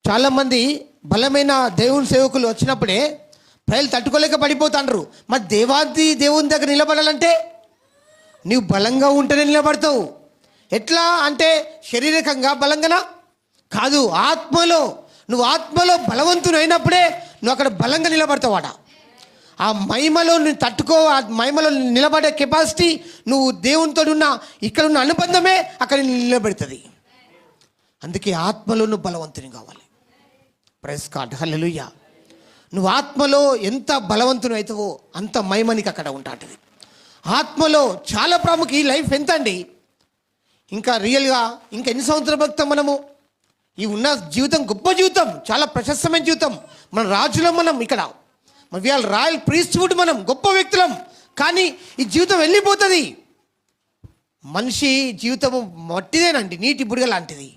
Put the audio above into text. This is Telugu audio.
చాలామంది బలమైన దేవుని సేవకులు వచ్చినప్పుడే ప్రజలు తట్టుకోలేక పడిపోతాండ్రు. మరి దేవుని దగ్గర నిలబడాలంటే నీవు బలంగా ఉంటేనే నిలబడతావు. ఎట్లా అంటే శారీరకంగా బలంగానా కాదు, ఆత్మలో. నువ్వు ఆత్మలో బలవంతుడు అయినప్పుడే నువ్వు అక్కడ బలంగా నిలబడతావు. ఆ మహిమలో నువ్వు తట్టుకో, ఆ మహిమలో నిలబడే కెపాసిటీ నువ్వు దేవునితో ఉన్న ఇక్కడ ఉన్న అనుబంధమే అక్కడ నిలబెడుతుంది. అందుకే ఆత్మలో నువ్వు బలవంతుని కావాలి. ప్రైజ్ గాడ్, హల్లెలూయా. నువ్వు ఆత్మలో ఎంత బలవంతుని అవుతావో అంత మహిమనికి అక్కడ ఉంటుంది. ఆత్మలో చాలా ప్రాముఖ్యం. ఈ లైఫ్ ఎంత అండి, ఇంకా రియల్గా ఇంకా ఎన్ని సంవత్సరాలు బతుకుతాం మనము? ఈ ఉన్న జీవితం గొప్ప జీవితం, చాలా ప్రశస్తమైన జీవితం. మన రాజులం, మనం ఇక్కడ వీఆర్ రాయల్ ప్రీస్ట్హుడ్, మనం గొప్ప వ్యక్తులం. కానీ ఈ జీవితం వెళ్ళిపోతుంది. మనిషి జీవితము మట్టిదేనండి, నీటి బుడగ లాంటిది.